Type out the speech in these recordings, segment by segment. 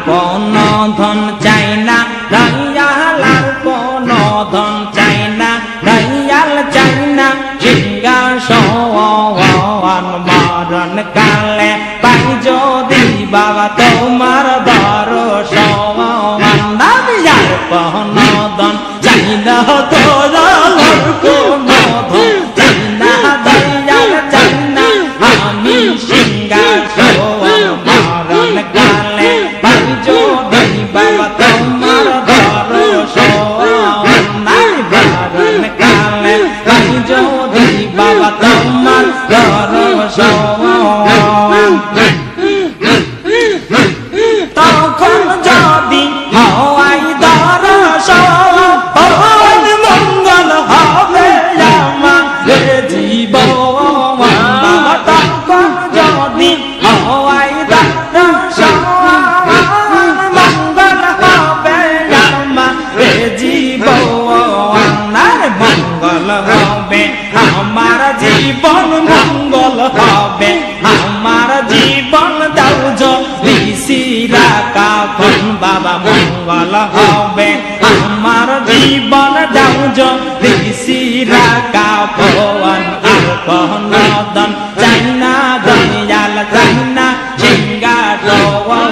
কোনো ধন চাই না দয়াল আর কোনো ধন চাই না দয়াল চাই না সিংহাসন মরণ কালে পাই যদি বাবা তোমার দর্শন আমি আর কোনো ধন চাই না দয়াল আর কোনো ধন চাই না দয়াল চাই না আমি সিংহাসন মরণ কালে পাই যদি বাবা তোমার দর্শন মরণ কালে পাই যদি বাবা তোমার দর্শন তখন যদি হওয়াই দর্শন মঙ্গল হবে আমার জীবন তখন যদি হওয়াই দর্শন মঙ্গল হবে আমার জীবন মঙ্গল হবে আমার জীবন মঙ্গল হবে আমার জীবন দাও যদি সিরা কাফন বাবা মঙ্গল হবে আমার জীবন দাও যদি সিরা কাফন আর কোন দন চাই না দয়াল চাই না সিংহাসন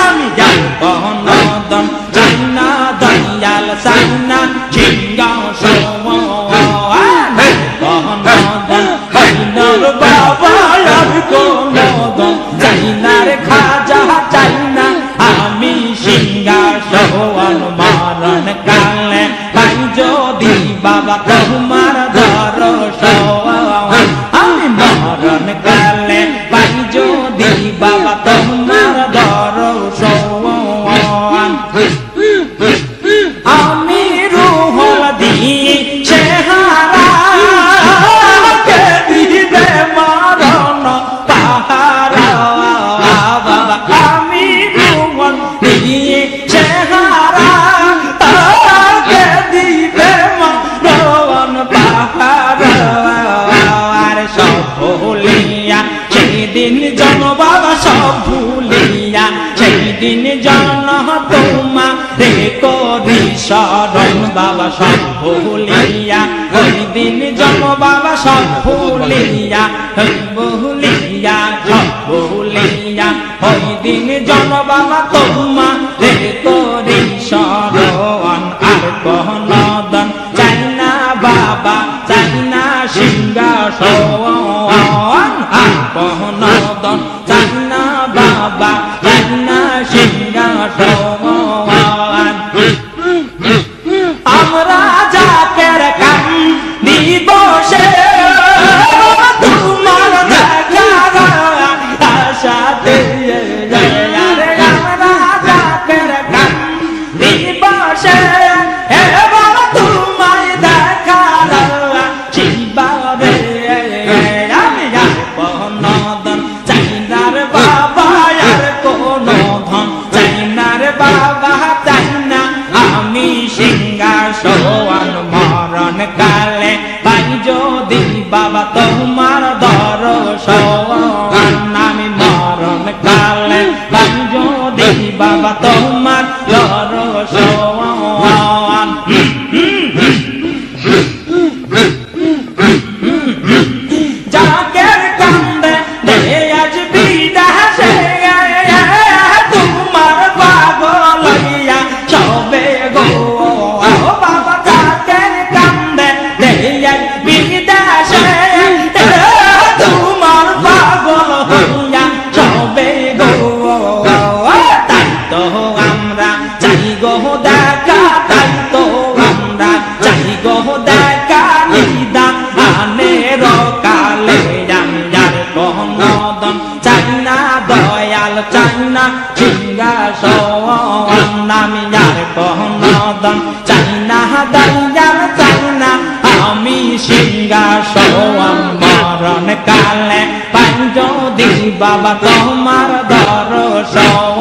আমি যাই কোন দন চাই না দয়াল চাই না সিংহাসন বাবা আর কোন দন চাই না রে খাজা চাই না আমি সিংহাসন মরণ কালে পাই যদি বাবা তোমার দর্শন আমি মরণ কালে পাই যদি বাবা তোমার দর্শন আমি রুহল দিয়ে চেহারা কে দিবে মরণ পাহারা বাবা আমি রুহল দিয়ে চেহারা কে দিবে মরণ পাহারা আর সব ভুলিয়া সেদিন জন বাবা সব ভুলিয়া সেদিন জন তোমারে করি শরণ বাবা সব ভুলিয়া ওই দিন জন বাবা সব ভুলিয়া ভুলিয়া সব ভুলিয়া ওই দিন জন বাবা তোমারে করি শরণ আর কোন দন চাই না বাবা চাই না সিংহাসন আর কোন দন চাই না বাবা চাই না সিংহাসন আমরা জাকের কাম দিবসে তোমার দেখার আশাতে আমরা জাকের কাম দিবসে এবার তোমায় দেখার চিবারে আমি আর কোন ধন চাই না রে বাবা আর কোন ধন চাই না রে বাবা চাই না আমি সিংহাসন মরণ কালে পাই যদি বাবা তোমার দর্শন আমি মরণ কালে পাই যদি বাবা তোমার দর্শন জাকের কান্দে দে আজ বিদাসে তোমার পাগল হইয়া সবে গো বাবা জাকের কান্দে দে আজ বিদাসে তোমার পাগল হইয়া সবে গো তাই তো আমরা চাই গো দেখা তাই তো আমরা চাই গো দেখা নিদান আনের কালে আর কোন দন চাই না দয়াল চাই না সিংহাসন আমি আর কোন দন চাই না দয়াল চাই না আমি সিংহাসন মরণ কালে পাই যদি বাবা তোমার দর্শন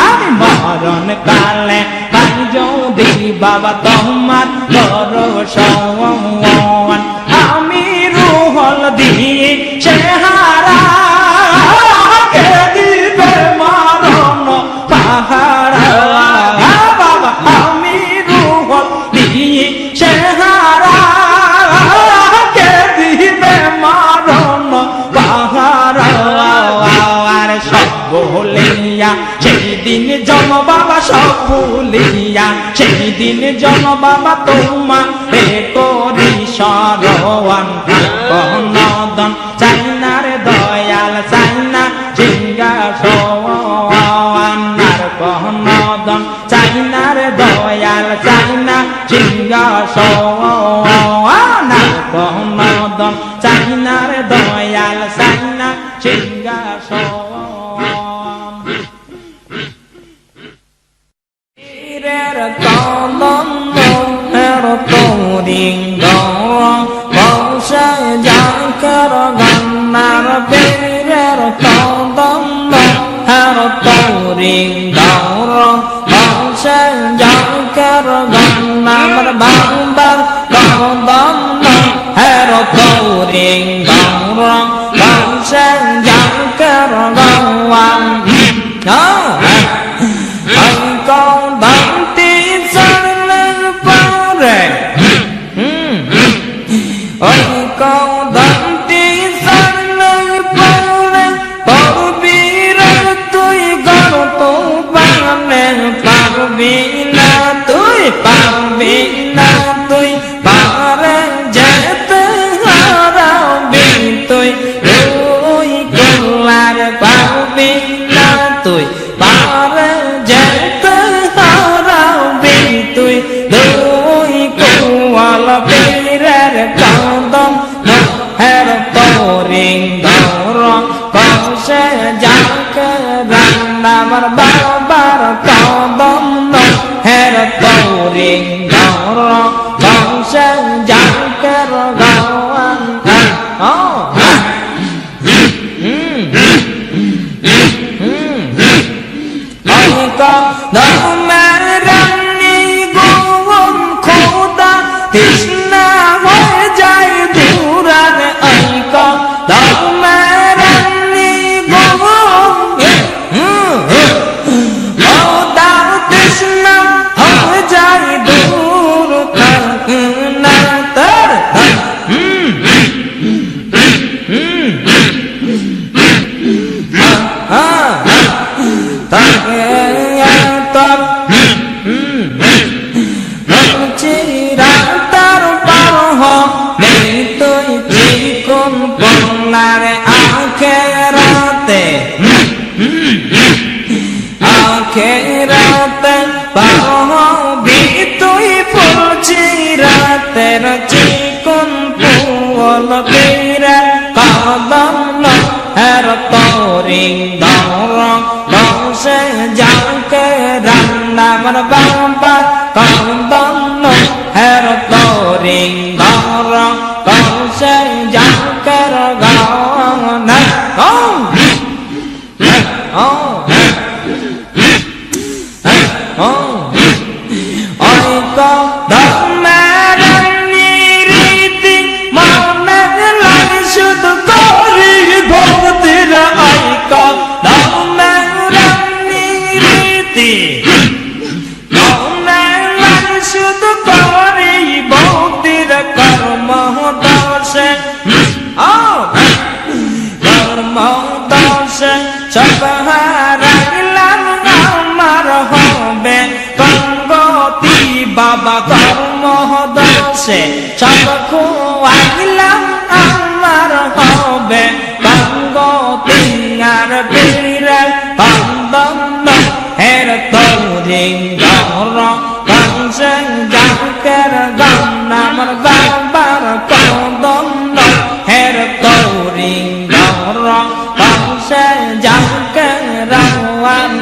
আমি মরণ কালে পাই যদি বাবা তোমার দর্শন আমি রুহল দিয়ে চেহারা কে দিবে মরণ সব ভুলিয়া সেই দিন জন বাবা সব ভুলিয়া সেই দিন জন বাবা তোমারে করি স্মরণ নদন চাই না রে দয়াল চাই না সিংহাসন নদন চাই না রে দয়াল চাই না সিংহাসন নদন চাই না রে দয়াল চাই না সিংহাসন কদম মোহের তরিং বংশে জাকের গন্নার বীরের কদম মোহের তরিং বংশে জাকের গন্নার বাবার কদম মোহের তরিং বংশে জাকের গওয়ান আমার বাবার কদম হের তরিং বংশে জাকের গওয়ান তৃষ্ণা হয়ে যায় দূরার ঐক চিকন পুল পীরে কদম হের তরিং বংশে জাকে রান্নার বাবা কদম হের তরিং বংশে জাকের গওয়ান বাবা কর্ম দোষে সব খুয়াইলাম আমার হবে গঙ্গতি আর বীরে কদম হের তরিং বংশে জাকের গওয়ান আমার বাবার কদম হের তরিং বংশে জাকের গওয়ান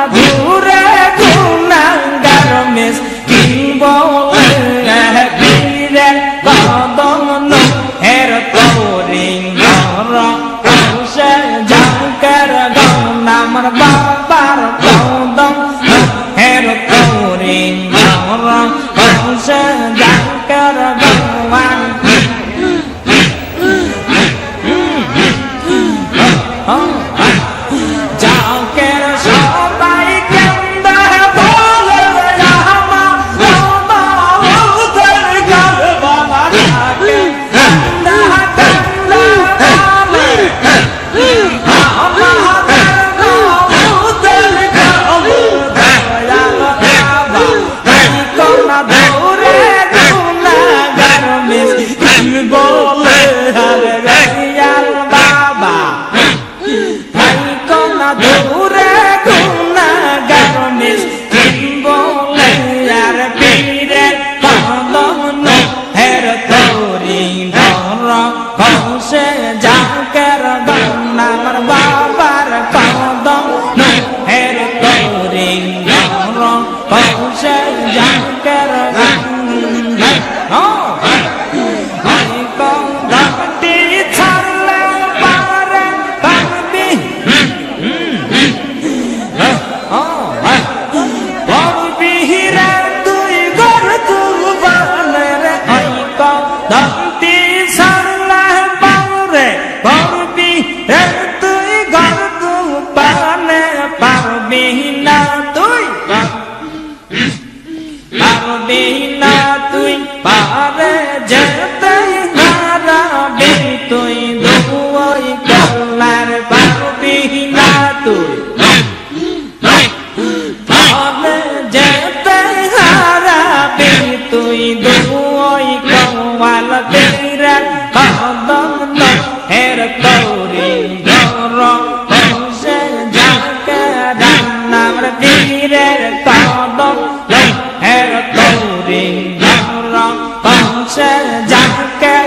দূরে গুনাহগার মিসকিন বলে দন্তি সারলা বাউরে পড়বি রে তুই ঘর তু পানে পারবি না তুই পারবি না তুই পারে যেতে হারাবি তুই দুই কল্লার পারবি না তুই পারে যেতে হারাবি তুই দুই কল্লার তেরা কদম হের কৌরি ঘর বসে যাকে রান্নার বীরের কদম হের কৌরি ঘর বসে যাকে